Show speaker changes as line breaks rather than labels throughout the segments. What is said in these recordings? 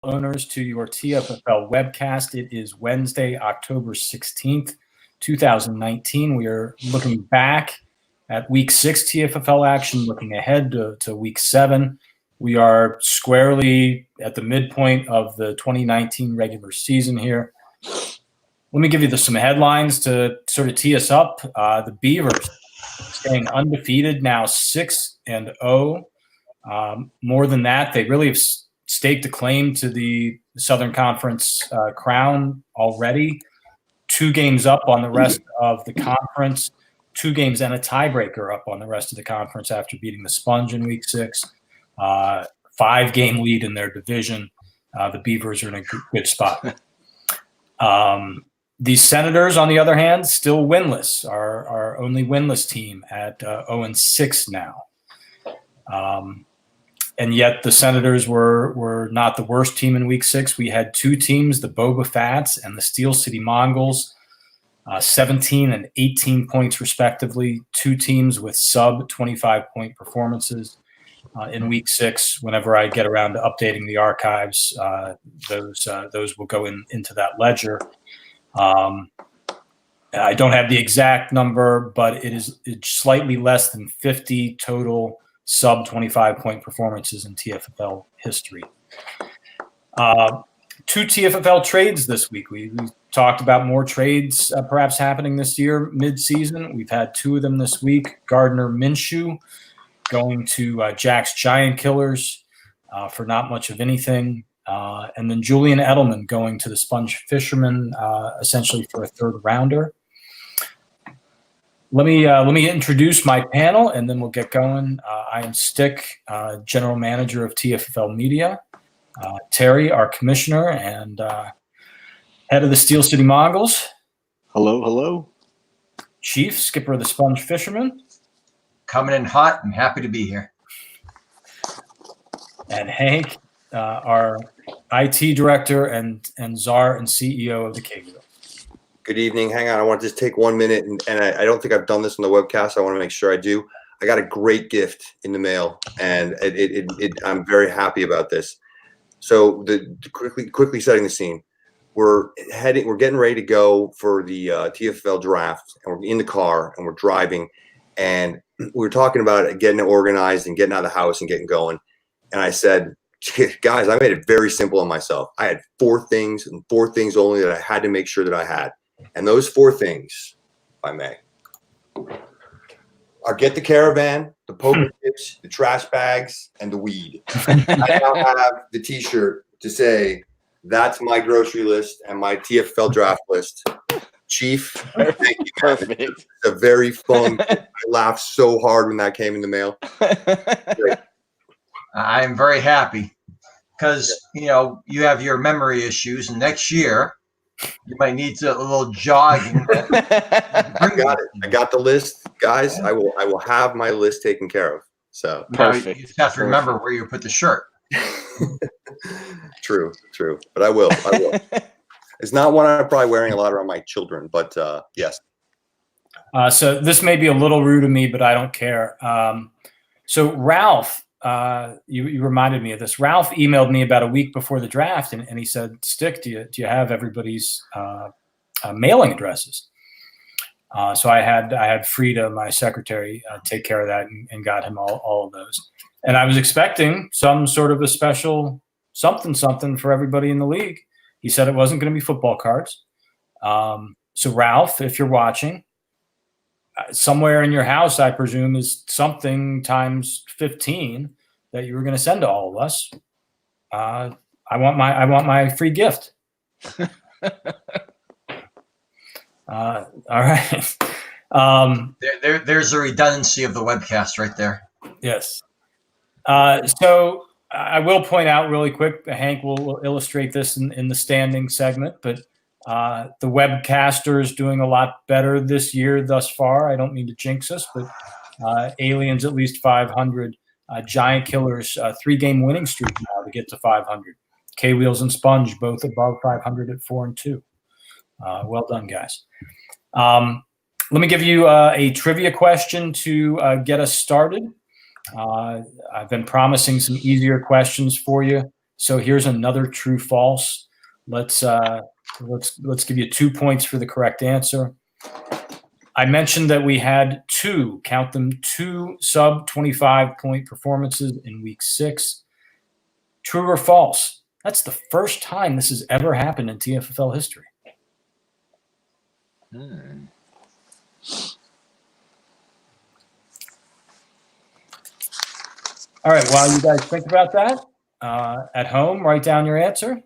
owners to your TFFL webcast. It is Wednesday, October 16th, 2019. We are looking back at week 6 TFFL action, looking ahead to week 7. We are squarely at the midpoint of the 2019 regular season here. Let me give you some headlines to sort of tee us up. The Beavers staying undefeated, now 6-0. More than that, they really have staked a claim to the Southern Conference crown already. 2 games up on the rest of the conference, 2 games and a tiebreaker up on the rest of the conference after beating the Sponge in week 6. 5-game lead in their division. The Beavers are in a good spot. The Senators, on the other hand, still winless, our only winless team at 0-6 now. And yet the Senators were not the worst team in week 6. We had 2 teams, the Boba Fats and the Steel City Mongols, 17 and 18 points respectively. 2 teams with sub 25-point performances in week 6. Whenever I get around to updating the archives, those will go into that ledger. I don't have the exact number, but it's slightly less than 50 total sub 25-point performances in TFFL history. 2 TFFL trades this week. We talked about more trades perhaps happening this year mid-season. We've had 2 of them this week. Gardner Minshew going to Jack's Giant Killers for not much of anything. And then Julian Edelman going to the Sponge Fishermen, essentially for a 3rd rounder. Let me introduce my panel, and then we'll get going. I am Stick, General Manager of TFFL Media. Terry, our Commissioner and Head of the Steel City Mongols.
Hello, hello.
Chief, Skipper of the Sponge Fishermen.
Coming in hot and happy to be here.
And Hank, our IT Director and czar and CEO of the K-Wheel.
Good evening. Hang on. I want to just take 1 minute, and I don't think I've done this on the webcast. I want to make sure I do. I got a great gift in the mail, and I'm very happy about this. So quickly setting the scene. We're getting ready to go for the TFFL draft, and we're in the car and we're driving, and we were talking about getting it organized and getting out of the house and getting going. And I said, guys, I made it very simple on myself. I had 4 things and 4 things only that I had to make sure that I had. And those 4 things, if I may, are get the caravan, the poker chips, the trash bags, and the weed. I now have the T-shirt to say that's my grocery list and my TFFL draft list. Chief, thank you.
Perfect.
It's a very fun. I laughed so hard when that came in the mail.
I'm very happy because, you have your memory issues, and next year you might need a little jogging.
I got it. I got the list, guys. I will have my list taken care of. So
Perfect.
You just have to remember where you put the shirt.
True. But I will. It's not one I'm probably wearing a lot around my children, but yes.
So this may be a little rude of me, but I don't care. So Ralph, you reminded me of this. Ralph emailed me about a week before the draft, and he said, "Stick, do you have everybody's mailing addresses?" So I had Frida, my secretary, take care of that and got him all of those. And I was expecting some sort of a special something for everybody in the league. He said it wasn't going to be football cards. So Ralph, if you're watching, somewhere in your house, I presume, is something times 15 that you were going to send to all of us. I want my free gift. All right.
There's a redundancy of the webcast right there.
Yes. So I will point out really quick, Hank will illustrate this in the standing segment, but the webcaster is doing a lot better this year thus far. I don't mean to jinx us, but Aliens at least 500. Giant Killers 3-game winning streak now to get to 500. K-Wheels and Sponge both above 500 at 4-2. Well done, guys. Let me give you a trivia question to get us started. I've been promising some easier questions for you So here's another true false. Let's give you 2 points for the correct answer. I mentioned that we had two sub 25-point performances in week 6. True or false? That's the first time this has ever happened in TFFL history. All right, while you guys think about that, at home, write down your answer.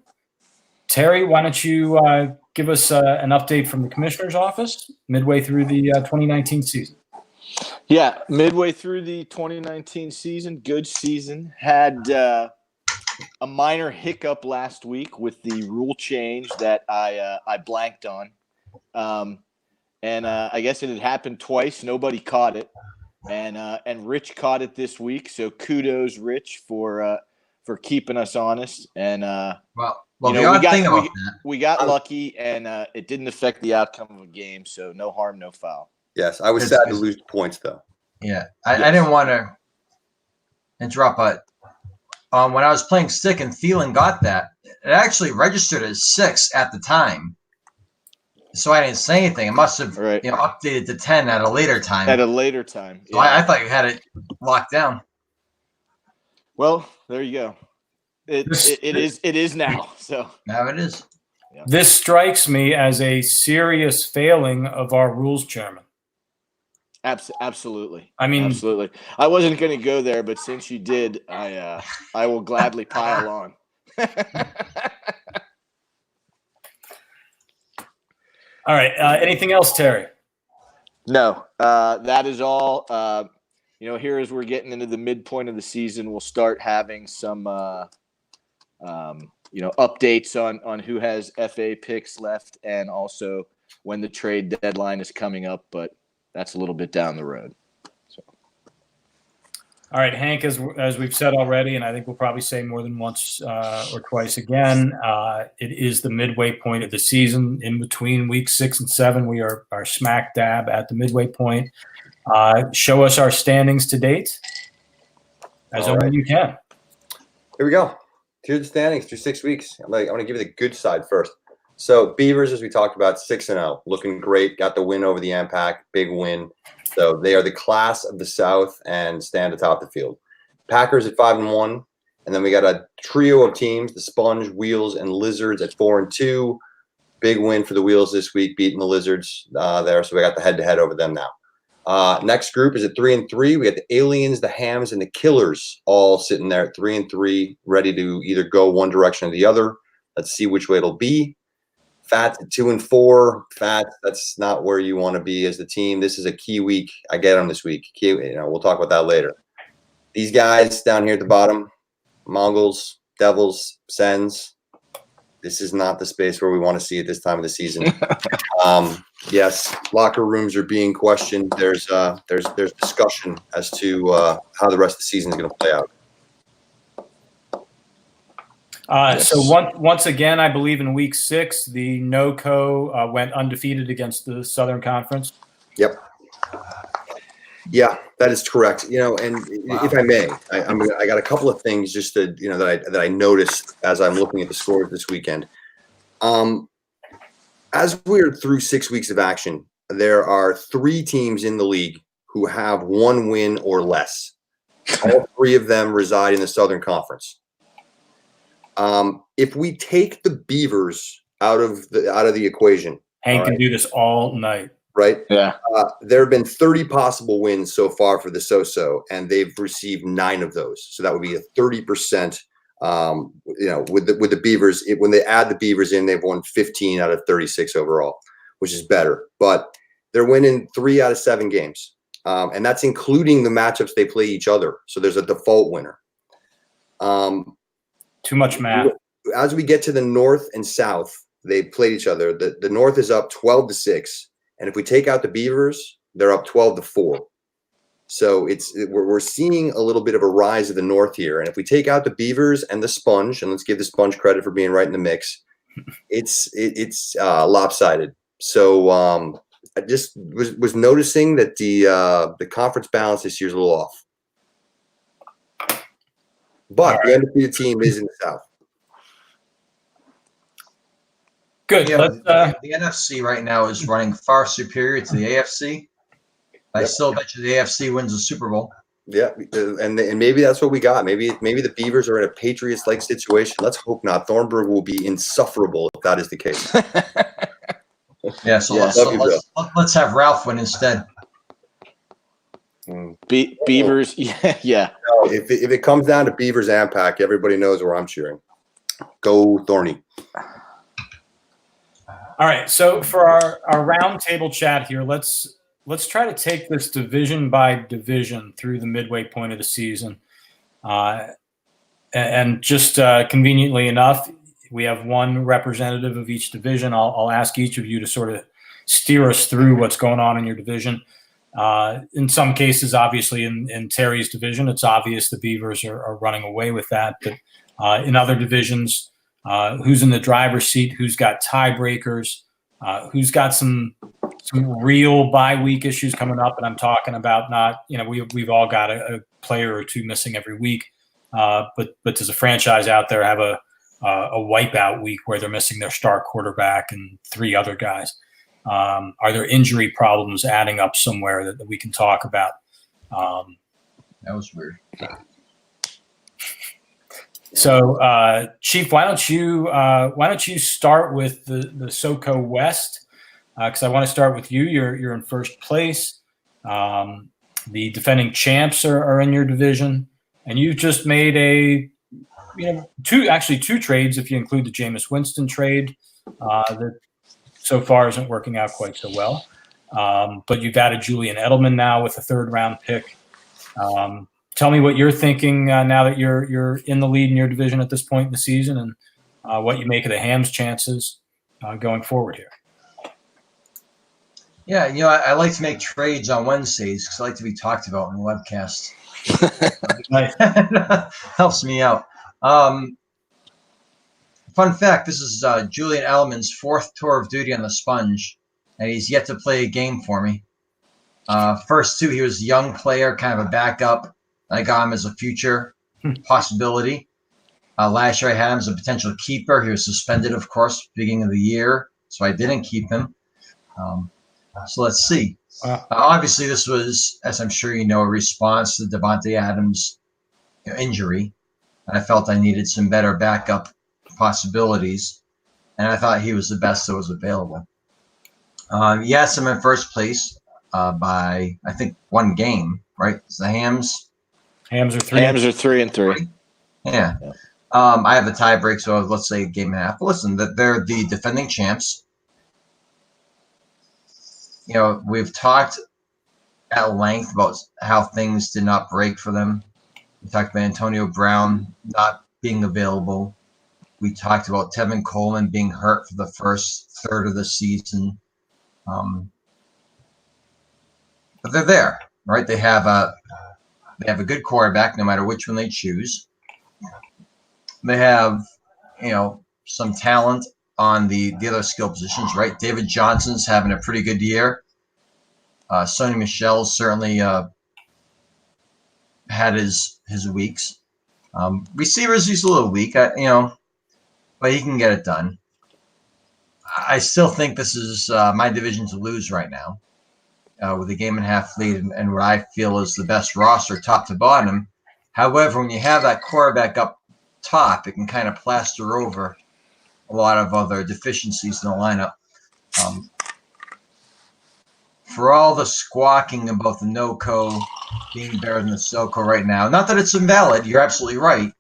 Terry, why don't you give us an update from the commissioner's office midway through the 2019 season?
Yeah, midway through the 2019 season, good season. Had a minor hiccup last week with the rule change that I blanked on. And I guess it had happened twice. Nobody caught it. And Rich caught it this week. So kudos, Rich, for keeping us honest. And we got lucky, and it didn't affect the outcome of a game. So no harm, no foul.
Yes, I was sad to lose points though.
Yeah, I didn't want to interrupt, but when I was playing stick and Thielen got that, it actually registered as 6 at the time. So I didn't say anything. It must have updated to 10 at a later time.
At a later time.
So I thought you had it locked down.
Well, there you go. It is now. So
now it is.
Yeah.
This strikes me as a serious failing of our rules chairman.
Absolutely.
I mean,
absolutely. I wasn't going to go there, but since you did, I will gladly pile on.
All right. Anything else, Terry?
No, that is all. Here as we're getting into the midpoint of the season, we'll start having some, updates on who has FA picks left, and also when the trade deadline is coming up. But that's a little bit down the road. So.
All right, Hank, as we've said already, and I think we'll probably say more than once or twice again, it is the midway point of the season. In between week 6 and 7, we are smack dab at the midway point. Show us our standings to date, as only you can.
Here we go. Here's the standings through 6 weeks. I'm going to give you the good side first. So Beavers, as we talked about, 6-0, looking great. Got the win over the AMPAC, big win. So they are the class of the South and stand atop the field. Packers at 5-1, and then we got a trio of teams: the Sponge, Wheels, and Lizards at 4-2. Big win for the Wheels this week, beating the Lizards there. So we got the head-to-head over them now. Next group is at 3-3. We got the Aliens, the Hams, and the Killers all sitting there at 3-3, ready to either go one direction or the other. Let's see which way it'll be. Fats at 2-4. Fats, that's not where you want to be as the team. This is a key week. I get them this week. We'll talk about that later. These guys down here at the bottom, Mongols, Devils, Sens. This is not the space where we want to see at this time of the season. Yes, locker rooms are being questioned. There's discussion as to how the rest of the season is going to play out.
Yes.
So once again, I believe in week 6, the NOCO went undefeated against the Southern Conference.
Yep. Yeah, that is correct. And if I may, I got a couple of things just to that I noticed as I'm looking at the scores this weekend. As we're through 6 weeks of action, there are 3 teams in the league who have 1 win or less. All 3 of them reside in the Southern Conference. If we take the Beavers out of the equation,
Hank can do this all night.
Right?
Yeah.
There have been 30 possible wins so far for the So-So, and they've received 9 of those. So that would be a 30%. With the Beavers, when they add the Beavers in, they've won 15 out of 36 overall, which is better. But they're winning 3 out of 7 games, and that's including the matchups they play each other. So there's a default winner.
Too much math.
As we get to the North and South, they played each other. The North is up 12-6. And if we take out the Beavers, they're up 12-4. So we're seeing a little bit of a rise of the North here. And if we take out the Beavers and the Sponge, and let's give the Sponge credit for being right in the mix, it's lopsided. So I just was noticing that the conference balance this year is a little off. But the undefeated team is in the South.
Good.
Yeah,
Let's,
the NFC right now is running far superior to the AFC. I
Yep.
still bet you the AFC wins the Super Bowl.
Yeah, and maybe that's what we got. Maybe the Beavers are in a Patriots-like situation. Let's hope not. Thornburg will be insufferable if that is the case.
Yeah, so,
Yeah.
so
Love you,
let's have Ralph win instead.
Beavers, yeah.
No, if it comes down to Beavers and Pack, everybody knows where I'm cheering. Go Thorny.
all right. So for our roundtable chat here, let's try to take this division by division through the midway point of the season. And just conveniently enough, we have one representative of each division. I'll ask each of you to sort of steer us through what's going on in your division. In some cases, obviously, in Terry's division, it's obvious the Beavers are running away with that. But in other divisions, who's in the driver's seat, who's got tiebreakers, who's got some real bye week issues coming up. And I'm talking about not, we've all got a player or two missing every week. But does a franchise out there have a wipeout week where they're missing their star quarterback and three other guys? Are there injury problems adding up somewhere that we can talk about?
That was weird.
So, Chief, why don't you start with the SoCo West? Because I want to start with you. You're in first place. The defending champs are in your division, and you've just made two trades if you include the Jameis Winston trade that so far isn't working out quite so well. But you've added Julian Edelman now with a third-round pick. Tell me what you're thinking now that you're in the lead in your division at this point in the season, and what you make of the Hams' chances going forward here.
Yeah, I like to make trades on Wednesdays because I like to be talked about in the webcast. Helps me out. Fun fact, this is Julian Edelman's fourth tour of duty on the sponge, and he's yet to play a game for me. First two, he was a young player, kind of a backup. I got him as a future possibility. Last year I had him as a potential keeper. He was suspended, of course, beginning of the year, so I didn't keep him. So let's see. Obviously, this was, as I'm sure you know, a response to Devontae Adams' injury. I felt I needed some better backup possibilities, and I thought he was the best that was available. Yes, I'm in first place by, I think, one game, right? It's the Hams.
Hams are 3.
Hams are 3-3.
Yeah. I have a tie break, so let's say a game and a half. But listen, they're the defending champs. We've talked at length about how things did not break for them. We talked about Antonio Brown not being available. We talked about Tevin Coleman being hurt for the first third of the season. But they're there, right? They have a good quarterback, no matter which one they choose. They have, some talent on the other skill positions, right? David Johnson's having a pretty good year. Sonny Michel's certainly had his weeks. Receivers, he's a little weak, but he can get it done. I still think this is my division to lose right now with a game and a half lead and what I feel is the best roster top to bottom. However, when you have that quarterback up top, it can kind of plaster over a lot of other deficiencies in the lineup. For all the squawking about the NoCo being better than the SoCo right now, not that it's invalid, you're absolutely right.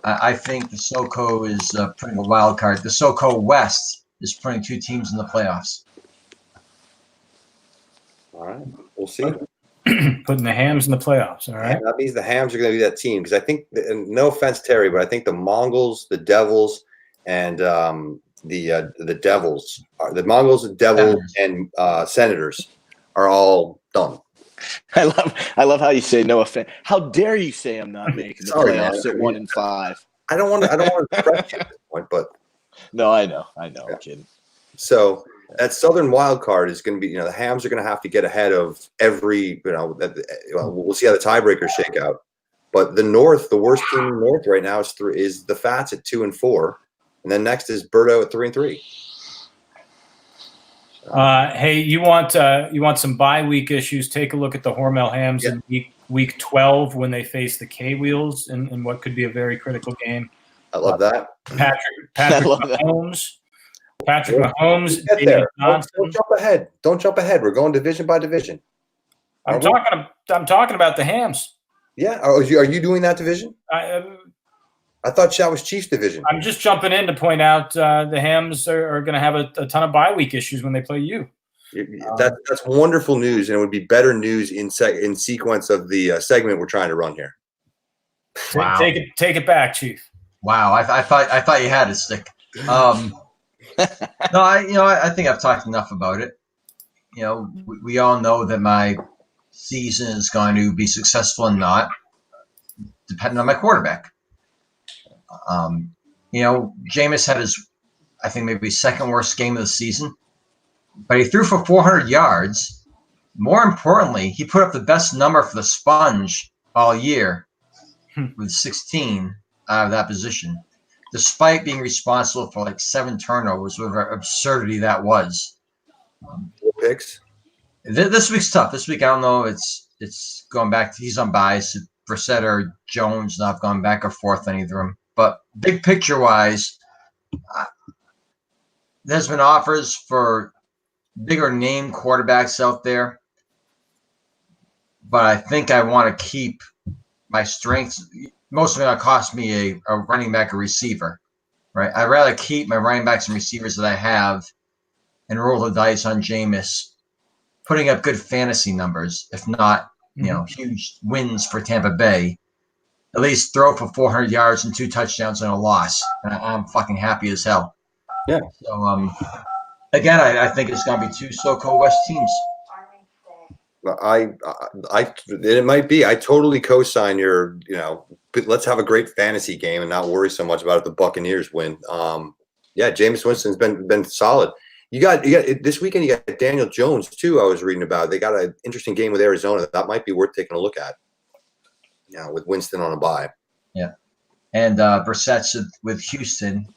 I think the SoCo is putting a wild card. The SoCo West is putting two teams in the playoffs.
All right, we'll see.
Putting the Hams in the playoffs, all right?
And that means the Hams are going to be that team because I think, and no offense, Terry, but I think the Mongols, the Devils, and the Devils, the Mongols, the Devils, and Senators are all done.
I love how you say no offense. How dare you say I'm not making the
Sorry,
playoffs
man.
at 1-5?
I don't want to press you at this point, but
No, I know.
Yeah.
I'm kidding.
so that Southern wild card is going to be, the Hams are going to have to get ahead of every, we'll see how the tiebreakers shake out. But the North, the worst team in the North right now is the Fats at 2-4, and then next is Birdo at 3-3.
Hey, you want some bye week issues? Take a look at the Hormel Hams in week 12 when they face the K Wheels in what could be a very critical game.
I love that.
Patrick Mahomes. Patrick Mahomes.
Get there.
Don't
jump ahead. Don't jump ahead. We're going division by division.
I'm talking about the Hams.
Yeah. Are you doing that division? I thought that was Chiefs division.
I'm just jumping in to point out the Hams are going to have a ton of bye week issues when they play you.
That's wonderful news, and it would be better news in sequence of the segment we're trying to run here.
Wow.
Take it back, Chief.
Wow, I thought you had a stick. No, I think I've talked enough about it. We all know that my season is going to be successful and not, depending on my quarterback. Jameis had his, I think, maybe second worst game of the season, but he threw for 400 yards. More importantly, he put up the best number for the sponge all year with 16 out of that position, despite being responsible for like 7 turnovers, whatever absurdity that was.
4 picks.
This week's tough. This week, I don't know. It's going back to, he's unbiased. Brissett or Jones, and I've gone back or forth on either of them. But big picture wise, there's been offers for bigger name quarterbacks out there, but I think I want to keep my strengths. Most of it will cost me a running back or receiver, right? I'd rather keep my running backs and receivers that I have and roll the dice on Jameis, putting up good fantasy numbers, if not, huge wins for Tampa Bay. At least throw for 400 yards and 2 touchdowns and a loss. And I'm fucking happy as hell.
Yeah.
So, again, I think it's going to be 2 so-called West teams.
It might be. I totally co-sign your, let's have a great fantasy game and not worry so much about if the Buccaneers win. Jameis Winston's been solid. You got this weekend. You got Daniel Jones too. I was reading about. They got an interesting game with Arizona that might be worth taking a look at. With Winston on a bye.
Yeah, and Brissett's with Houston,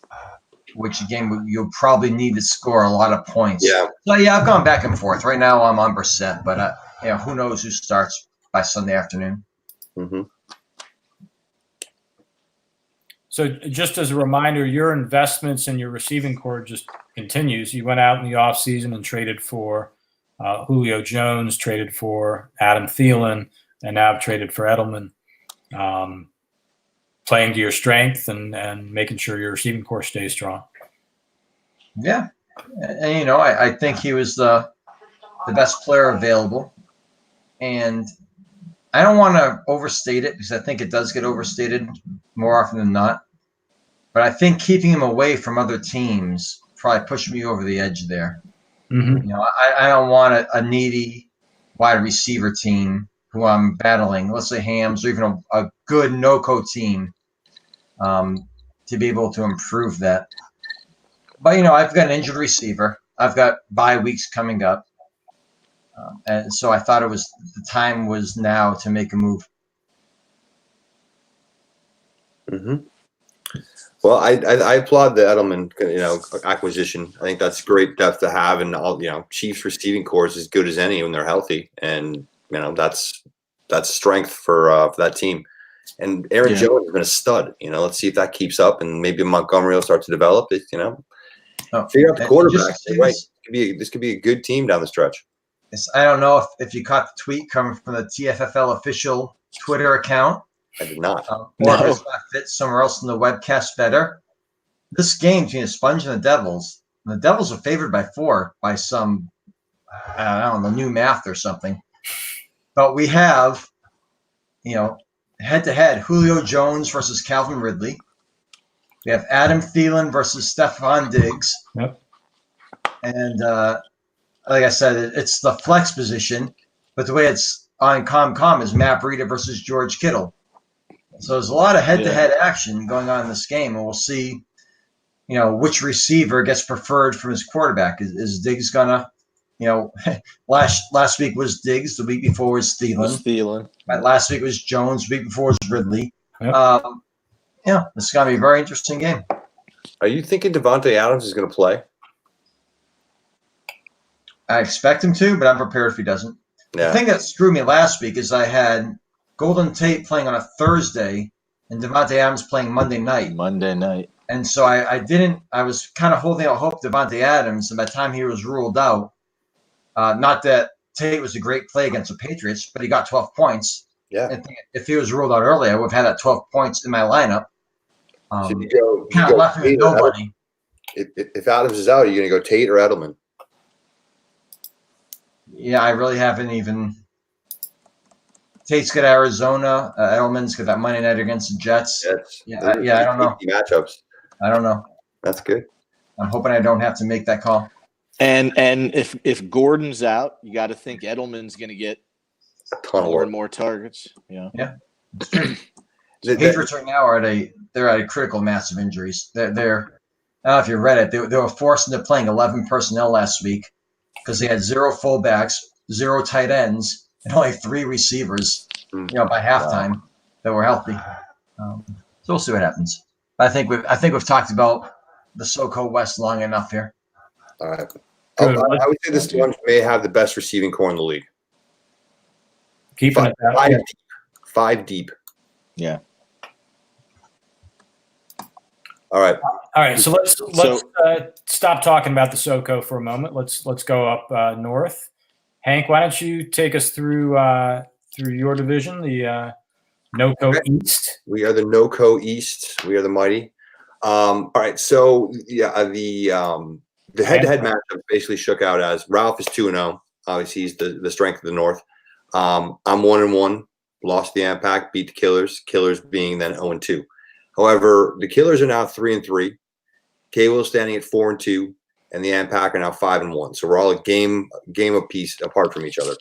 which again you'll probably need to score a lot of points.
Yeah.
So I've gone back and forth. Right now I'm on Brissett, but who knows who starts by Sunday afternoon.
Mm-hmm.
So just as a reminder, your investments in your receiving core just continues. You went out in the offseason and traded for Julio Jones, traded for Adam Thielen, and now I've traded for Edelman. Playing to your strength and making sure your receiving core stays strong.
Yeah, and I think he was the best player available, and I don't want to overstate it because I think it does get overstated more often than not. But I think keeping him away from other teams probably pushed me over the edge there.
Mm-hmm.
I don't want a needy wide receiver team who I'm battling, let's say Hams, or even a good no-co team, to be able to improve that. But, I've got an injured receiver. I've got bye weeks coming up. And so I thought the time was now to make a move.
Mm-hmm. Well, I applaud the Edelman, acquisition. I think that's great depth to have, and all Chiefs receiving core is as good as any when they're healthy, and that's strength for that team. And Aaron Jones has been a stud. Let's see if that keeps up, and maybe Montgomery will start to develop it. Figure out the quarterback. Right, this could be a good team down the stretch.
I don't know if you caught the tweet coming from the TFFL official Twitter account.
I did not.
Or if it's not fit somewhere else in the webcast better. This game between the Sponge and the Devils are favored by 4 by some, I don't know, new math or something. But we have, head-to-head, Julio Jones versus Calvin Ridley. We have Adam Thielen versus Stephon Diggs.
Yep.
And like I said, it's the flex position, but the way it's on ComCom is Matt Breida versus George Kittle. So there's a lot of head-to-head action going on in this game, and we'll see, which receiver gets preferred from his quarterback. Is Diggs gonna, last week was Diggs, the week before was Thielen. Last week was Jones, the week before was Ridley. Yep. This is gonna be a very interesting game.
Are you thinking Devontae Adams is going to play?
I expect him to, but I'm prepared if he doesn't.
Yeah.
The thing that screwed me last week is I had Golden Tate playing on a Thursday and Devontae Adams playing Monday night. And so I was kind of holding out hope Devontae Adams, and by the time he was ruled out, not that Tate was a great play against the Patriots, but he got 12 points.
Yeah.
And if he was ruled out early, I would have had that 12 points in my lineup.
So you
Kind of left me with nobody.
If Adams is out, are you going to go Tate or Edelman?
Yeah, I really haven't even. Tate's got Arizona. Edelman's got that Monday night against the Jets. I don't know.
Matchups.
I don't know.
That's good.
I'm hoping I don't have to make that call.
And if Gordon's out, you got to think Edelman's going to get
a ton
more and more targets. Yeah.
It's true. The Patriots right now they're at a critical mass of injuries. They're I don't know if you read it. They were forced into playing 11 personnel last week because they had 0 fullbacks, 0 tight ends, and only 3 receivers. By halftime that were healthy. So we'll see what happens. I think we've talked about the SoCo West long enough here.
All right. I would say this one may have the best receiving core in the league.
Keeping it that way.
5 deep.
Yeah.
All right. So let's stop talking about the SoCo for a moment. Let's go up north. Hank, why don't you take us through your division, the NoCo East?
We are the NoCo East. We are the mighty. All right. So the head-to-head matchup basically shook out as Ralph is 2-0. Obviously, he's the strength of the North. I'm 1-1. Lost the AMPAC, beat the Killers. Killers being then 0-2. However, the Killers are now 3-3. K-Will standing at 4-2, and the AMPAC are now 5-1. So we're all a game apiece apart from each other.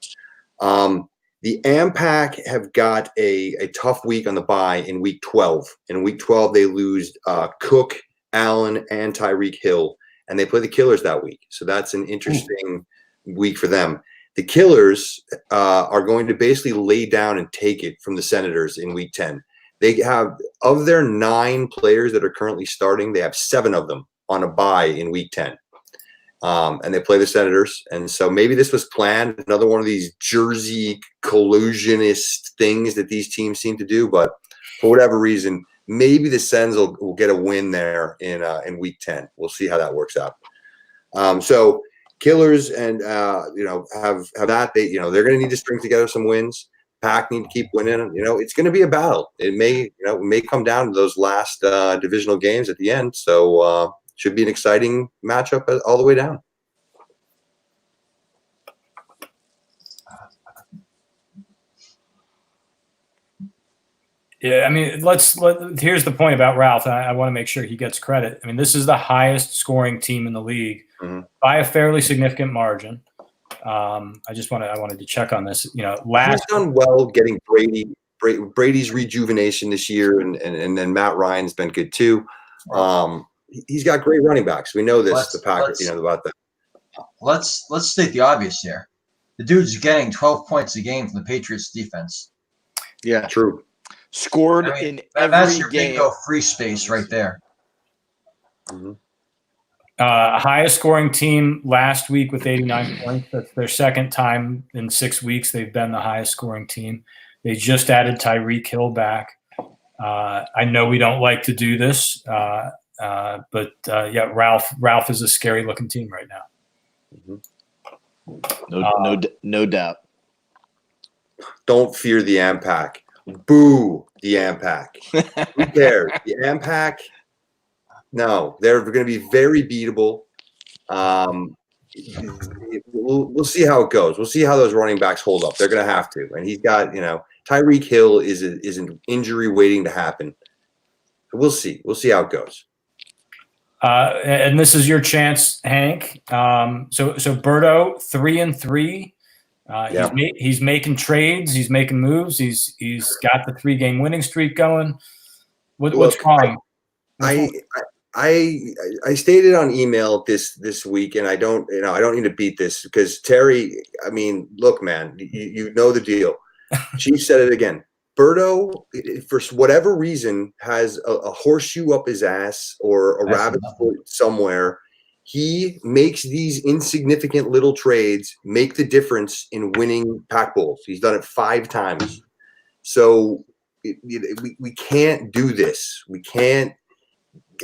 The AMPAC have got a tough week on the bye in week 12. In week 12, they lose Cook, Allen, and Tyreek Hill, and they play the Killers that week. So that's an interesting week for them. The Killers are going to basically lay down and take it from the Senators in week 10. They have, of their 9 players that are currently starting, they have 7 of them on a bye in week 10. And they play the Senators. And so maybe this was planned, another one of these Jersey collusionist things that these teams seem to do. But for whatever reason, maybe the Sens will get a win there in week 10. We'll see how that works out. So Killers and have that. They're going to need to string together some wins. Pack need to keep winning. It's going to be a battle. It may come down to those last divisional games at the end. So should be an exciting matchup all the way down.
Yeah, I mean, here's the point about Ralph. I want to make sure he gets credit. I mean, this is the highest scoring team in the league by a fairly significant margin. I wanted to check on this. He's
done well getting Brady's rejuvenation this year, and then Matt Ryan's been good too. He's got great running backs. We know this. The Packers, about that.
Let's state the obvious here. The dude's getting 12 points a game from the Patriots defense.
Yeah,
true.
Scored in every
that's your
game.
bingo free space right there.
Mm-hmm.
Highest scoring team last week with 89 points. That's their second time in 6 weeks they've been the highest scoring team. They just added Tyreek Hill back. I know we don't like to do this, but Ralph is a scary looking team right now.
Mm-hmm. No doubt.
Don't fear the AMPAC. Boo the AMPAC. Who cares? The AMPAC. No, they're going to be very beatable. We'll see how it goes. We'll see how those running backs hold up. They're going to have to. And he's got, Tyreek Hill is an injury waiting to happen. We'll see. We'll see how it goes.
And this is your chance, Hank. So Berto 3-3. He's making trades. He's making moves. He's got the 3-game winning streak going. What's wrong?
I stated on email this week, and I don't need to beat this because Terry. I mean, look, man, you know the deal. Chief said it again. Berto, for whatever reason, has a horseshoe up his ass or a rabbit's foot somewhere. He makes these insignificant little trades make the difference in winning Pac Bowls. He's done it 5 times. So we can't do this. We can't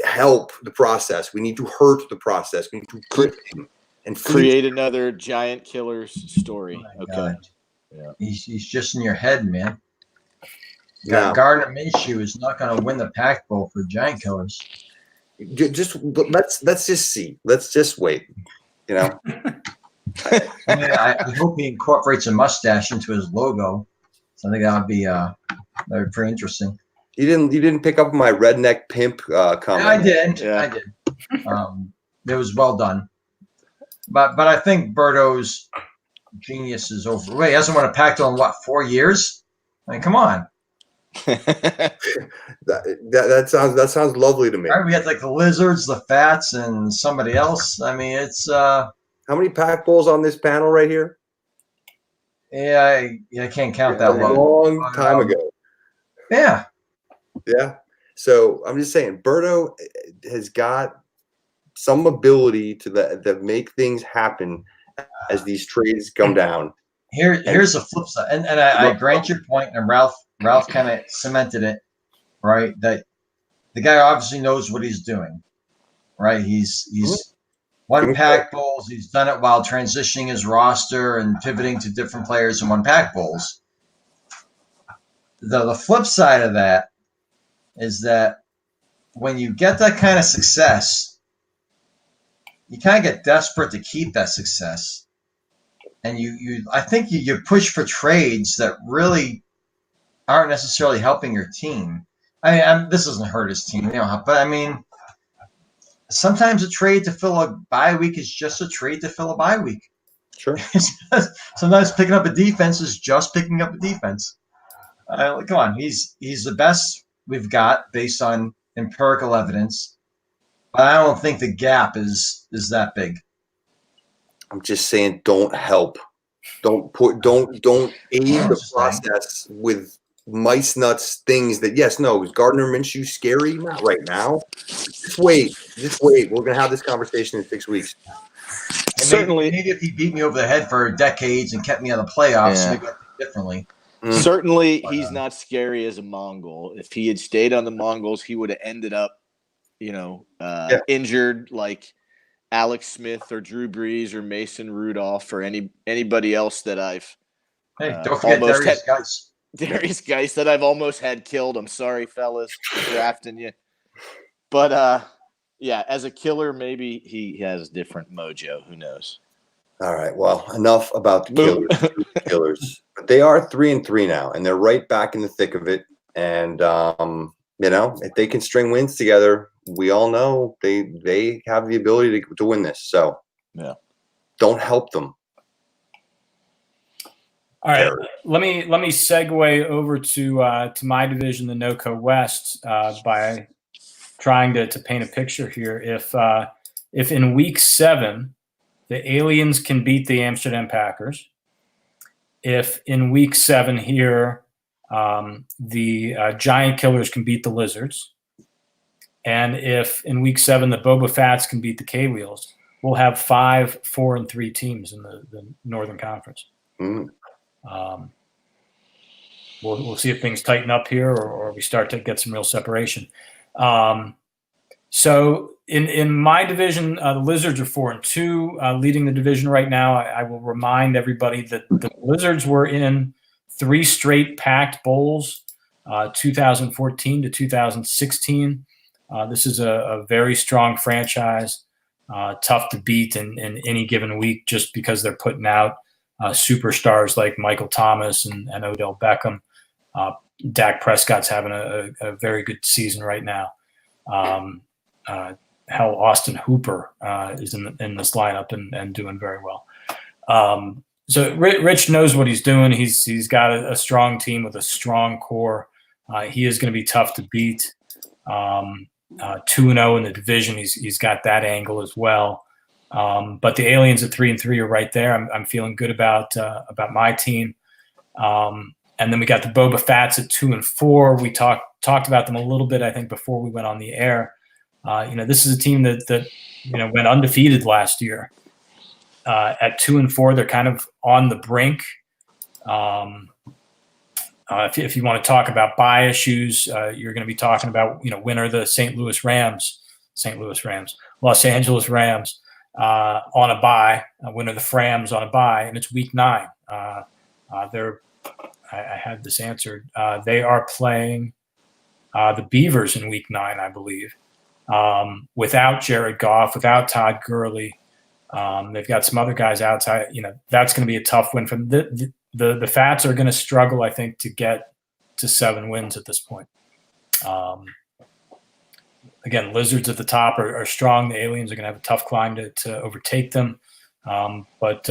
help the process. We need to hurt the process. We need to grip him and
create another Giant Killers story.
Oh
Okay.
God.
Yeah.
He's just in your head, man.
No.
Gardner Minshew is not going to win the Pac Bowl for Giant Killers.
Let's just see. Let's just wait. You know.
I hope he incorporates a mustache into his logo. So I think that would be pretty interesting.
You didn't pick up my redneck pimp comment.
I did.
Yeah.
I did. It was well done. But I think Berto's genius is over. Wait, he hasn't won a Pac in what, 4 years? I mean, come on.
that sounds lovely to me.
Right, we had like the Lizards, the Fats, and somebody else. I mean, it's
how many Pac Bowls on this panel right here?
Yeah, I can't count that
a long time ago.
Yeah.
Yeah. So I'm just saying, Berto has got some ability to make things happen as these trades come down.
Here's the flip side, and I grant your point, and Ralph kind of cemented it, right? That the guy obviously knows what he's doing, right? He's won Pac Bowls. He's done it while transitioning his roster and pivoting to different players and won Pac Bowls. The flip side of that is that when you get that kind of success, you kind of get desperate to keep that success. And I think you push for trades that really aren't necessarily helping your team. I mean, this doesn't hurt his team, but I mean, sometimes a trade to fill a bye week is just a trade to fill a bye week.
Sure.
Sometimes picking up a defense is just picking up a defense. Come on, he's the best we've got based on empirical evidence, but I don't think the gap is that big.
I'm just saying, don't help. Don't aid the process with mice nuts things that is Gardner Minshew scary? Not right now. Just wait. We're gonna have this conversation in 6 weeks.
Certainly,
maybe if he beat me over the head for decades and kept me in the playoffs, maybe I'd think differently.
Certainly, he's not scary as a Mongol. If he had stayed on the Mongols, he would have ended up, injured like Alex Smith or Drew Brees or Mason Rudolph or anybody else that I've
don't forget Darius Geis.
Darius Geis that I've almost had killed. I'm sorry, fellas, for drafting you. But as a killer, maybe he has different mojo. Who knows?
All right. Well, enough about the killers. But they are 3-3 now, and they're right back in the thick of it. And if they can string wins together, we all know they have the ability to win this. So don't help them.
All right, let me segue over to my division, the NOCO West, by trying to paint a picture here. If in week 7 the Aliens can beat the Amsterdam Packers, if in week 7 here the Giant Killers can beat the Lizards, and if in week 7 the Boba Fats can beat the K-Wheels, we'll have 5 4-3 teams in the Northern Conference. We'll see if things tighten up here or we start to get some real separation. So in my division, the Lizards are 4-2, leading the division right now. I will remind everybody that the Lizards were in 3 straight packed bowls, 2014 to 2016. This is a very strong franchise, tough to beat in any given week just because they're putting out superstars like Michael Thomas and Odell Beckham. Dak Prescott's having a very good season right now. Austin Hooper is in this lineup and doing very well. So Rich knows what he's doing. He's got a strong team with a strong core. He is going to be tough to beat. 2-0 in the division. He's got that angle as well. But the Aliens at 3-3 are right there. I'm feeling good about my team. And then we got the Boba Fats at 2-4. We talked about them a little bit, I think, before we went on the air. This is a team that went undefeated last year. At 2-4, they're kind of on the brink. If you want to talk about bye issues, you're going to be talking about, winner of the Los Angeles Rams on a bye, winner of the Frams on a bye, and it's week 9. I had this answered. They are playing the Beavers in week 9, I believe, without Jared Goff, without Todd Gurley. They've got some other guys outside. That's going to be a tough win for them. The Fats are going to struggle, I think, to get to 7 wins at this point. Again, Lizards at the top are strong. The Aliens are going to have a tough climb to overtake them. But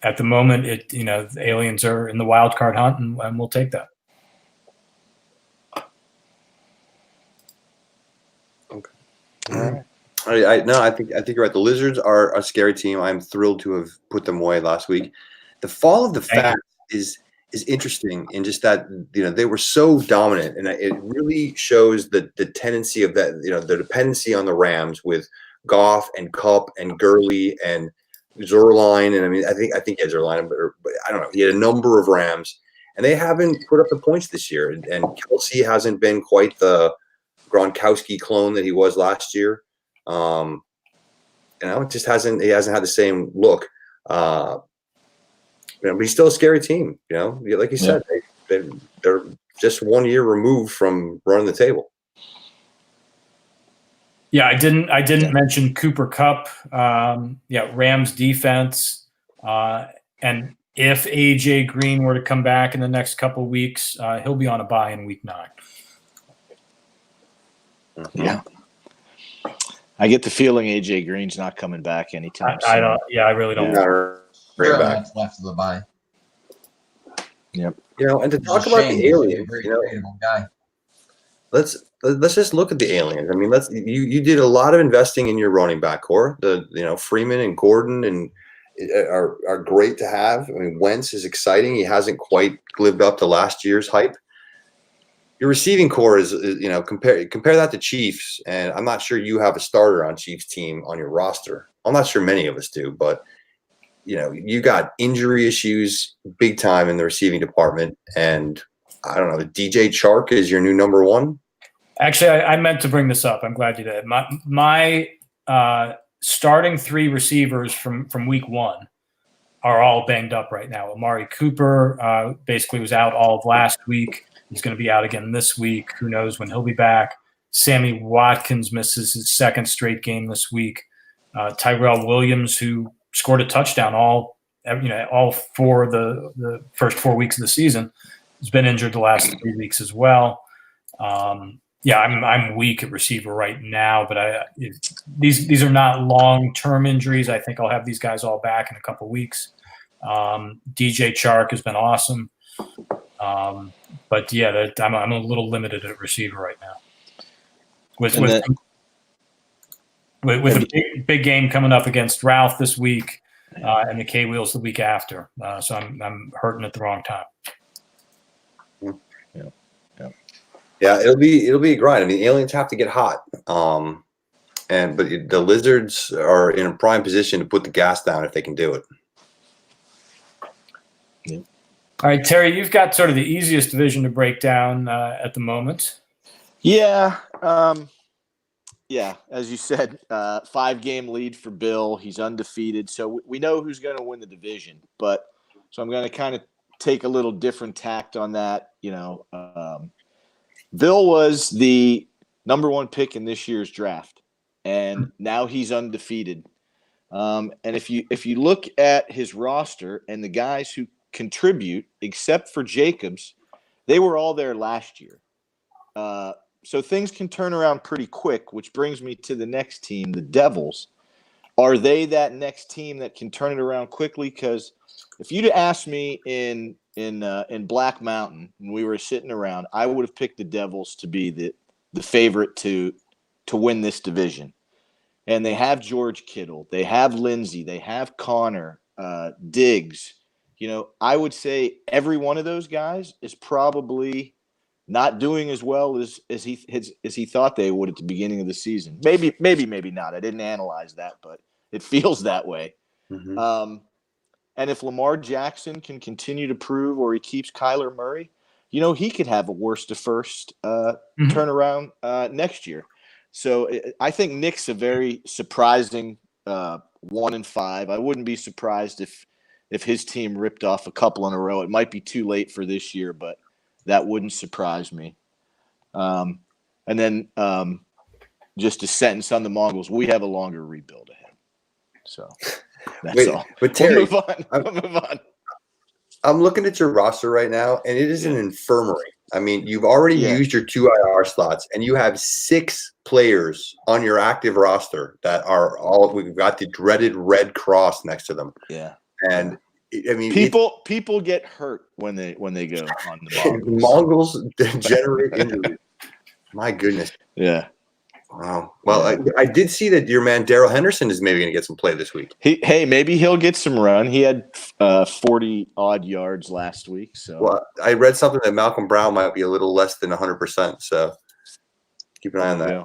at the moment, the Aliens are in the wild card hunt, and we'll take that.
Okay. All right. I think you're right. The Lizards are a scary team. I'm thrilled to have put them away last week. The fall of the Fats is interesting in just that they were so dominant, and it really shows the tendency of that the dependency on the Rams with Goff and Kupp and Gurley and Zerline, and I think he had Zerline, but I don't know. He had a number of Rams, and they haven't put up the points this year. And Kelsey hasn't been quite the Gronkowski clone that he was last year. It just hasn't had the same look. But he's still a scary team. Like you said, they're just 1 year removed from running the table.
Yeah, I didn't mention Cooper Kupp. Rams defense, and if AJ Green were to come back in the next couple of weeks, he'll be on a bye in week 9.
Yeah. I get the feeling AJ Green's not coming back anytime soon.
I don't. Yeah, I really don't.
Bring back after the bye.
Yep.
And to talk about the Aliens,
guy.
Let's just look at the Aliens. I mean, you did a lot of investing in your running back core. Freeman and Gordon and are great to have. I mean, Wentz is exciting. He hasn't quite lived up to last year's hype. Your receiving core is compare that to Chiefs, and I'm not sure you have a starter on Chiefs team on your roster. I'm not sure many of us do, but you got injury issues big time in the receiving department, and I don't know. DJ Chark is your new number 1.
Actually, I meant to bring this up. I'm glad you did. My starting 3 receivers from week 1 are all banged up right now. Amari Cooper basically was out all of last week. He's going to be out again this week. Who knows when he'll be back? Sammy Watkins misses his 2nd straight game this week. Tyrell Williams, who scored a touchdown all 4 the first 4 weeks of the season, has been injured the last 3 weeks as well. I'm weak at receiver right now, but these are not long-term injuries. I think I'll have these guys all back in a couple weeks. DJ Chark has been awesome. But I'm a little limited at receiver right now. With a big game coming up against Ralph this week, and the K-Wheels the week after, so I'm hurting at the wrong time.
Yeah, it'll be a grind. I mean, the Aliens have to get hot, but the Lizards are in a prime position to put the gas down if they can do it.
Yeah. All right, Terry, you've got sort of the easiest division to break down at the moment.
Yeah. As you said, 5-game lead for Bill. He's undefeated. So we know who's going to win the division. So I'm going to kind of take a little different tact on that. Bill was the number 1 pick in this year's draft, and now he's undefeated. And if you look at his roster and the guys who contribute, except for Jacobs, they were all there last year. So things can turn around pretty quick, which brings me to the next team, the Devils. Are they that next team that can turn it around quickly? Because if you'd asked me in Black Mountain when we were sitting around, I would have picked the Devils to be the favorite to win this division. And they have George Kittle, they have Lindsey, they have Connor, Diggs. I would say every one of those guys is probably not doing as well as he thought they would at the beginning of the season. Maybe not. I didn't analyze that, but it feels that way.
Mm-hmm.
And if Lamar Jackson can continue to prove, or he keeps Kyler Murray, he could have a worst to first turnaround next year. So I think Nick's a very surprising 1-5. I wouldn't be surprised if his team ripped off a couple in a row. It might be too late for this year, but that wouldn't surprise me. And then just a sentence on the Mongols: we have a longer rebuild ahead. So that's all.
But Terry,
we'll move on.
I'm looking at your roster right now, and it is an infirmary. I mean, you've already used your 2 IR slots, and you have 6 players on your active roster that are all – we've got the dreaded red cross next to them.
Yeah.
And, I mean –
People get hurt when they go on the
Mongols. Mongols generate injuries. My goodness.
Yeah.
Wow. Well, I did see that your man Darrell Henderson is maybe going to get some play this week.
Maybe he'll get some run. He had 40-odd yards last week. So
well, I read something that Malcolm Brown might be a little less than 100%. So keep an eye on that.
Yeah.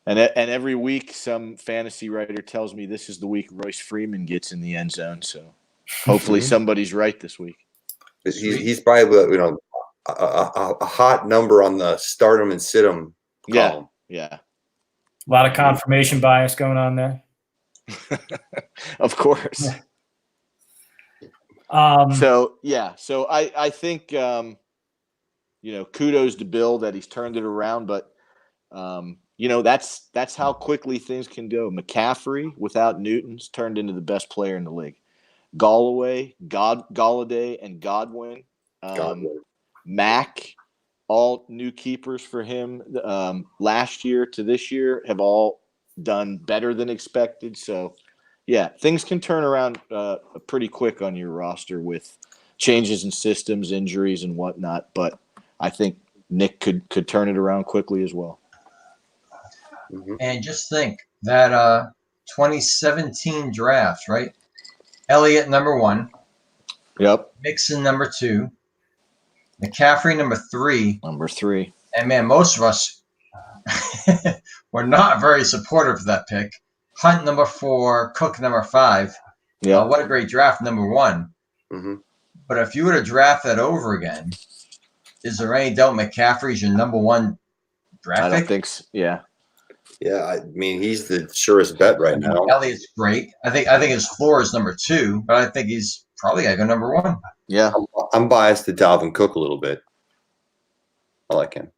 And every week, some fantasy writer tells me this is the week Royce Freeman gets in the end zone. So hopefully somebody's right this week.
He's probably a hot number on the start him and sit him column.
Yeah.
A lot of confirmation bias going on there.
Of course. So I think kudos to Bill that he's turned it around, but that's how quickly things can go. McCaffrey without Newton's turned into the best player in the league. Galladay, and Godwin. Mack, all new keepers for him last year to this year have all done better than expected. So, things can turn around pretty quick on your roster with changes in systems, injuries, and whatnot. But I think Nick could turn it around quickly as well.
Mm-hmm. And just think that 2017 draft, right? Elliott number 1.
Yep.
Mixon number 2. McCaffrey number 3. And man, most of us were not very supportive of that pick. Hunt number 4, Cook number 5.
Yeah.
What a great draft, number 1.
Mm-hmm.
But if you were to draft that over again, is there any doubt McCaffrey's your number 1 draft pick?
I don't think so. Yeah.
Yeah, I mean, he's the surest bet right now.
Elliott's great. I think his floor is number 2, but I think he's probably got to go number 1.
Yeah.
I'm biased to Dalvin Cook a little bit. I like him.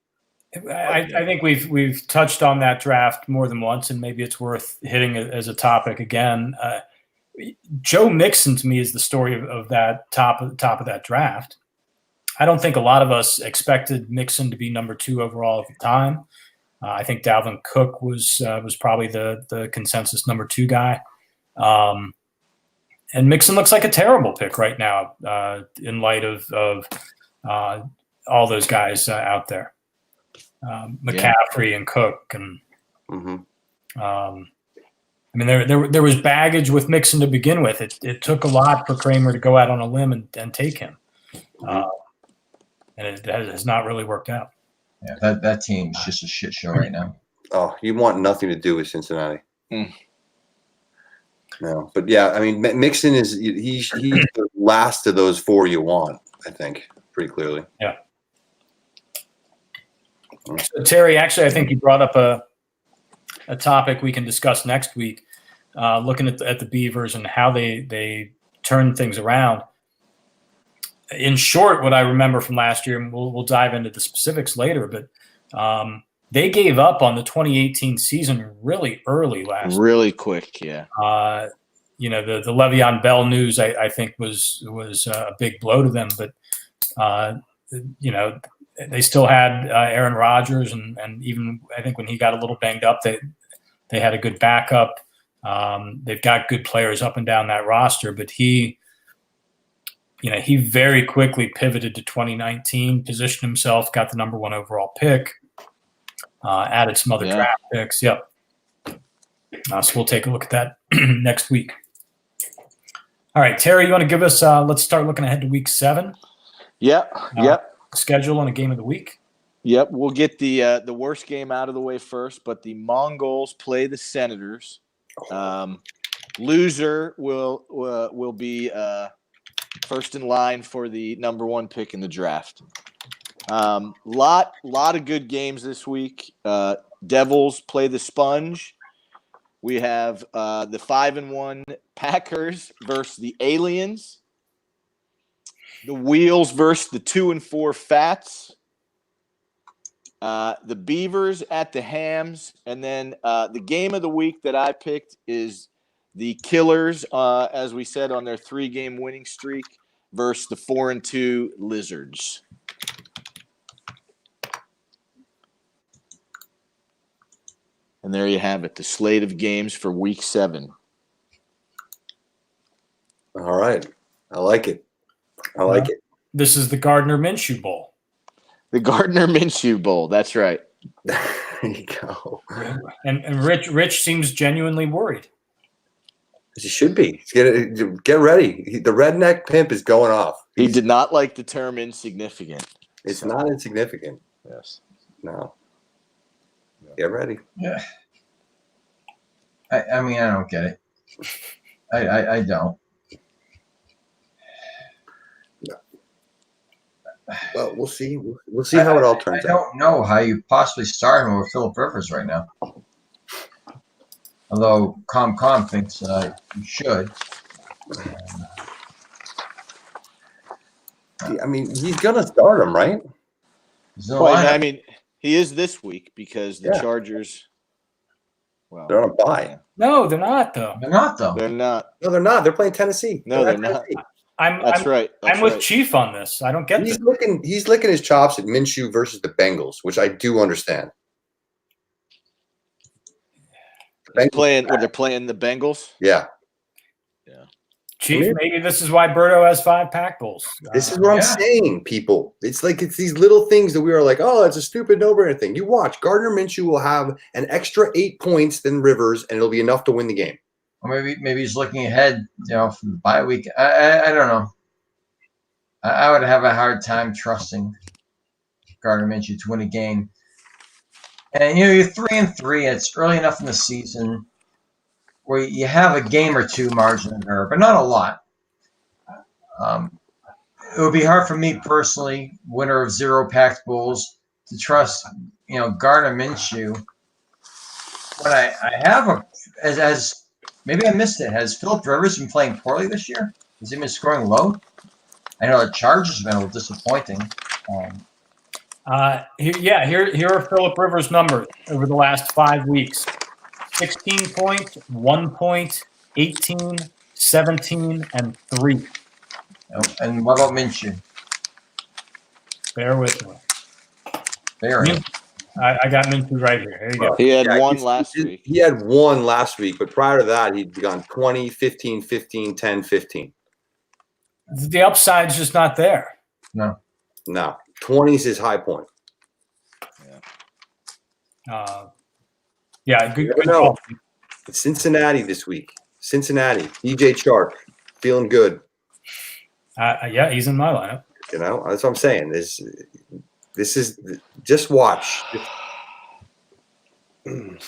I think we've touched on that draft more than once, and maybe it's worth hitting it as a topic again. Joe Mixon to me is the story of that top of that draft. I don't think a lot of us expected Mixon to be number 2 overall at the time. I think Dalvin Cook was probably the consensus number 2 guy. And Mixon looks like a terrible pick right now in light of all those guys out there. McCaffrey and Cook. And I mean, there was baggage with Mixon to begin with. It took a lot for Kramer to go out on a limb and take him. And it has not really worked out.
Yeah, that team's just a shit show right now.
Oh, you want nothing to do with Cincinnati. No, but yeah, I mean, Mixon he's the last of those 4 you want, I think, pretty clearly.
Yeah. So, Terry, actually, I think you brought up a topic we can discuss next week, looking at the Beavers and how they turn things around. In short, what I remember from last year, and we'll dive into the specifics later, but they gave up on the 2018 season really early last year.
Really quick, yeah.
The Le'Veon Bell news, I think, was a big blow to them. But, they still had Aaron Rodgers, and even I think when he got a little banged up, they had a good backup. They've got good players up and down that roster, but he very quickly pivoted to 2019, positioned himself, got the number 1 overall pick, added some other draft picks. Yep. So we'll take a look at that next week. All right, Terry, you want to give us let's start looking ahead to week 7.
Yep.
Schedule and a game of the week.
Yep, we'll get the worst game out of the way first, but the Mongols play the Senators. Loser will be first in line for the number 1 pick in the draft. Lot of good games this week. Devils play the Sponge. We have the 5-1 Packers versus the Aliens. The Wheels versus the 2-4 Fats. The Beavers at the Hams. And then the game of the week that I picked is the Killers, as we said, on their 3-game winning streak versus the 4-2 Lizards. And there you have it, the slate of games for Week 7.
All right. I like it. I like it.
This is the Gardner Minshew Bowl.
The Gardner Minshew Bowl. That's right.
There you go.
And Rich seems genuinely worried.
He should be. Get ready. The redneck pimp is going off.
He did not like the term insignificant.
It's not insignificant.
Yes.
No. Get ready.
Yeah. I mean, I don't get it. I don't.
Well, we'll see. We'll see how it all turns out.
I don't know how you possibly start him with Philip Rivers right now. Although Com thinks you should.
I mean, he's gonna start him, right?
Well, I mean, he is this week because the Chargers. Well,
they're on a bye.
No, they're not, though.
They're not, though.
They're not.
No, they're not. They're playing Tennessee.
No, they're not. That's right.
I'm with Chief on this. I don't get this.
He's licking his chops at Minshew versus the Bengals, which I do understand.
They're playing the Bengals.
Yeah.
Chief, maybe this is why Berto has 5 Pack Bowls.
This is what I'm saying, people. It's these little things that we are like, oh, it's a stupid no-brainer thing. You watch. Gardner Minshew will have an extra 8 points than Rivers, and it'll be enough to win the game.
Or maybe he's looking ahead, for the bye week. I don't know. I would have a hard time trusting Gardner Minshew to win a game. And you're 3-3. It's early enough in the season where you have a game or two margin of error, but not a lot. It would be hard for me personally, winner of 0 Pack Bowls, to trust Gardner Minshew. When I have as maybe I missed it. Has Philip Rivers been playing poorly this year? Has he been scoring low? I know the Chargers have been a little disappointing.
Here are Philip Rivers' numbers over the last 5 weeks. 16 points, 1 point, 18, 17, and 3.
And what about Minshew?
Bear with me.
I
got Minshew right here. Here you go.
He had one last week.
He had 1 last week, but prior to that, he'd gone 20, 15, 15, 10, 15.
The upside's just not there.
No.
20 is his high point.
Good
call. It's Cincinnati this week. Cincinnati. DJ Chark. Feeling good.
He's in my lineup.
That's what I'm saying. This is just watch.
The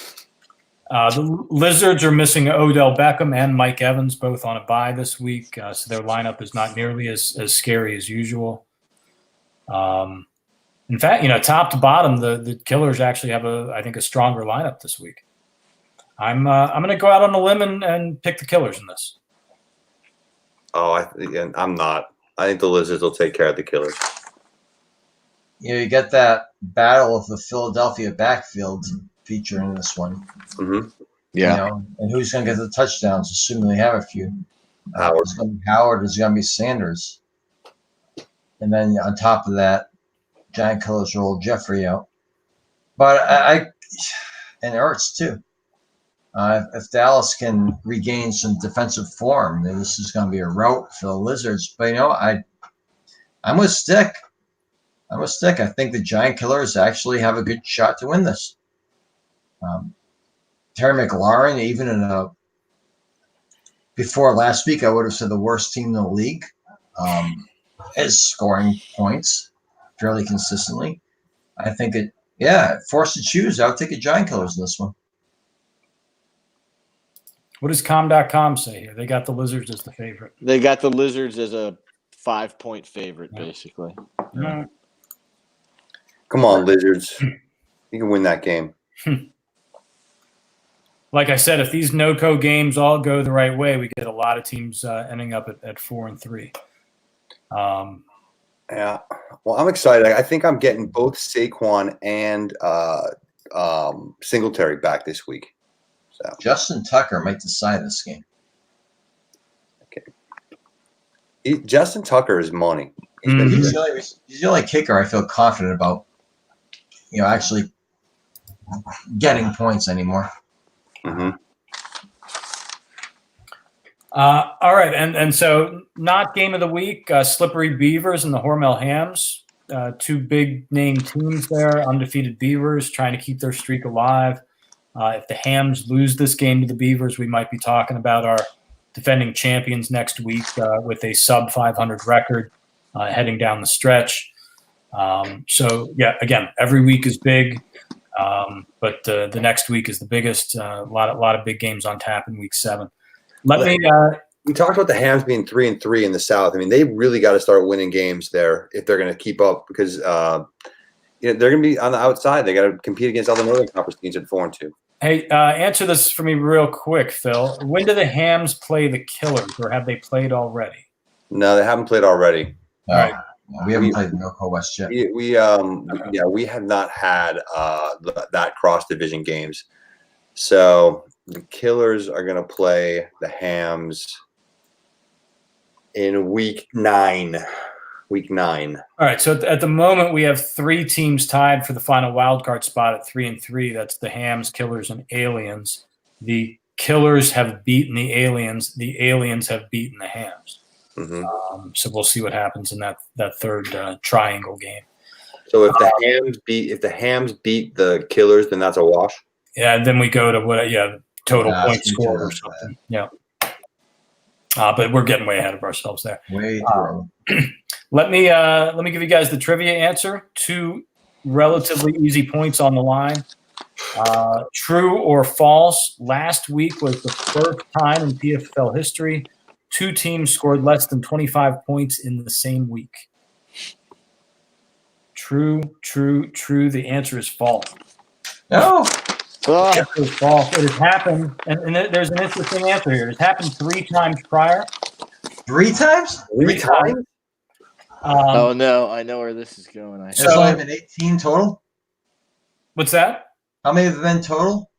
Lizards are missing Odell Beckham and Mike Evans, both on a bye this week, so their lineup is not nearly as scary as usual. In fact, top to bottom, the Killers actually have I think a stronger lineup this week. I'm going to go out on a limb and pick the Killers in this.
I'm not. I think the Lizards will take care of the Killers.
You get that battle of the Philadelphia backfield feature in this one.
Mm-hmm.
Yeah.
And who's going to get the touchdowns, assuming they have a few?
Howard.
It's going to be Howard. It's going to be Sanders. And then on top of that, Giant Killers roll Jeffrey out. But and Ertz too. If Dallas can regain some defensive form, then this is going to be a rout for the Lizards. But I'm with Stick. I think the Giant Killers actually have a good shot to win this. Terry McLaurin, even before last week, I would have said the worst team in the league, is scoring points fairly consistently. I think forced to choose, I would take a Giant Killers in this one.
What does com.com say here? They got the Lizards as the favorite.
They got the Lizards as a 5-point favorite, basically.
Yeah.
Come on, Lizards. You can win that game.
Like I said, if these no-co games all go the right way, we get a lot of teams ending up at 4-3.
Yeah. Well, I'm excited. I think I'm getting both Saquon and Singletary back this week. So
Justin Tucker might decide this game.
Justin Tucker is money.
He's the only kicker I feel confident about, actually getting points anymore.
Mm-hmm.
All right, and so not game of the week, Slippery Beavers and the Hormel Hams, two big name teams there, undefeated Beavers trying to keep their streak alive. If the Hams lose this game to the Beavers, we might be talking about our defending champions next week with a sub 500 record heading down the stretch. So yeah, again, every week is big. But the next week is the biggest. A lot of big games on tap in week 7.
We talked about the Hams being 3-3 in the South. I mean, they really got to start winning games there if they're going to keep up because they're going to be on the outside. They got to compete against all the Northern Conference teams at 4-2.
Hey, answer this for me real quick, Phil. When do the Hams play the Killers, or have they played already?
No, they haven't played already.
All right.
We haven't played the No-Co West yet.
We have not had that cross division games. So the Killers are going to play the Hams in week 9. Week 9.
All right. So at the moment, we have 3 teams tied for the final wildcard spot at 3-3. That's the Hams, Killers, and Aliens. The Killers have beaten the Aliens. The Aliens have beaten the Hams.
Mm-hmm.
So we'll see what happens in that third triangle game.
So if the Hams beat the Killers, then that's a wash.
Yeah, then we go to total points scored or something. Yeah. But we're getting way ahead of ourselves there.
Way through.
Let me give you guys the trivia answer. 2 relatively easy points on the line. True or false? Last week was the first time in TFFL history 2 teams scored less than 25 points in the same week. True. The answer is false.
No.
The answer is false. It has happened, and there's an interesting answer here. It has happened 3 times prior.
3 times?
3 times?
Oh no, I know where this is going.
There's only been 18 total.
What's that?
How many have been total?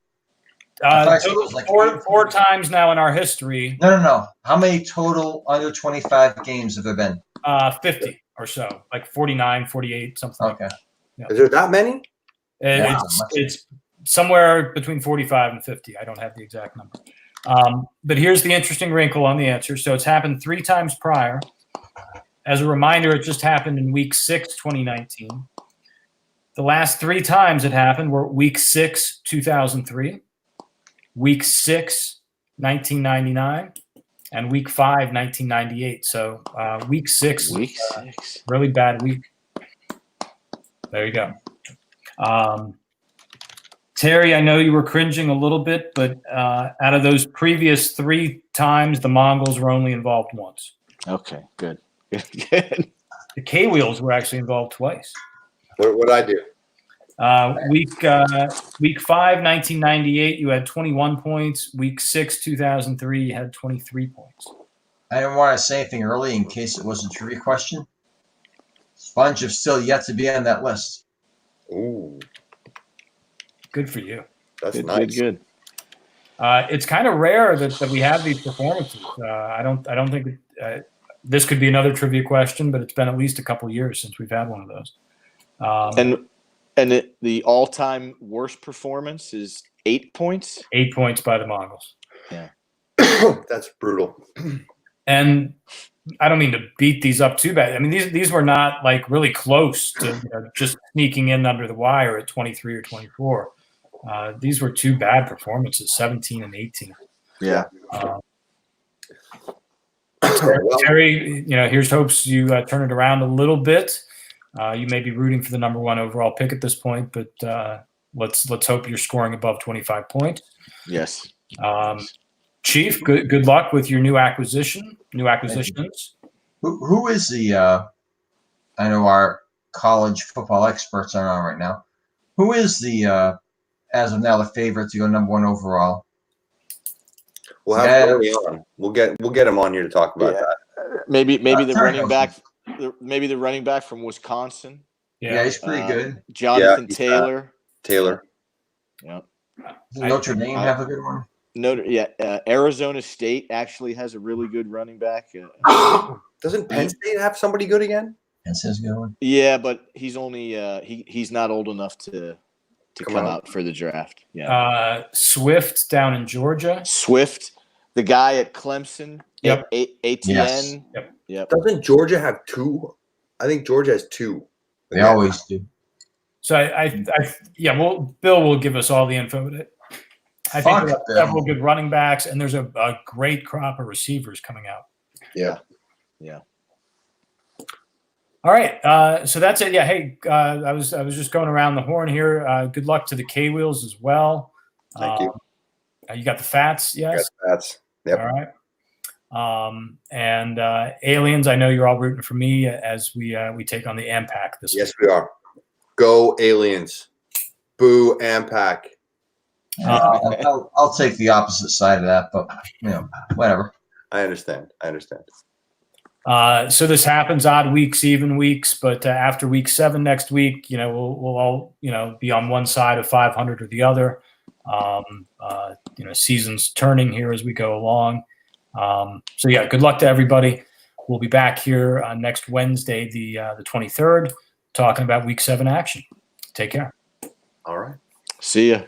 Total like 4 times now in our history.
No. How many total under 25 games have there been?
50 or so, like 49, 48, something like that. Yeah.
Is there that many?
It's somewhere between 45 and 50. I don't have the exact number. But here's the interesting wrinkle on the answer. So it's happened 3 times prior. As a reminder, it just happened in week 6, 2019. The last 3 times it happened were week 6, 2003, week 6, 1999, and week 5, 1998. So week 6, really bad week. There you go. Terry, I know you were cringing a little bit, but out of those previous 3 times, the Mongols were only involved once.
Okay, good.
The K-Wheels were actually involved twice.
What did I do?
Week 5, 1998, you had 21 points. Week 6, 2003, you had 23 points.
I didn't want to say anything early in case it was a trivia question. Sponge have still yet to be on that list.
Ooh.
Good for you.
That's
good,
nice.
Good.
It's kind of rare that we have these performances. I don't think this could be another trivia question, but it's been at least a couple years since we've had one of those.
And the all-time worst performance is 8 points.
8 points by the Mongols.
Yeah,
that's brutal.
And I don't mean to beat these up too bad. I mean, these were not like really close to just sneaking in under the wire at 23 or 24. These were 2 bad performances, 17 and 18.
Yeah.
Terry, here's hopes you turn it around a little bit. You may be rooting for the number 1 overall pick at this point, but let's hope you're scoring above 25 points.
Yes.
Chief, good luck with your new acquisitions.
Who is the? I know our college football experts are on right now. Who is the? As of now, the favorite to go number 1 overall?
We'll have Tony on. We'll get him on here to talk about that.
Maybe the running back. Maybe the running back from Wisconsin.
Yeah, he's pretty good.
Jonathan Taylor.
Taylor.
Yeah.
Does Notre Dame have a good one?
Arizona State actually has a really good running back.
Doesn't Penn State have somebody good again?
Penn State's a good one.
Yeah, but he's only he's not old enough to come out for the draft. Yeah.
Swift down in Georgia.
Swift, the guy at Clemson.
Yep.
ATN.
Yes.
Yep.
Doesn't Georgia have 2? I think Georgia has 2.
They always do.
So Bill will give us all the info. I think there are several good running backs, and there's a great crop of receivers coming out.
Yeah.
All right, so that's it. Yeah, hey, I was just going around the horn here. Good luck to the K-Wheels as well.
Thank you.
You got the Fats, yes?
Fats. Yep.
All right. And Aliens, I know you're all rooting for me as we take on the AMPAC this week.
Yes, we are. Go Aliens. Boo AMPAC.
I'll take the opposite side of that, but whatever.
I understand.
So this happens odd weeks, even weeks, but after week 7 next week, we'll all be on one side of 500 or the other. Season's turning here as we go along. So yeah, good luck to everybody. We'll be back here next Wednesday, the 23rd, talking about week 7 action. Take care.
All right.
See ya.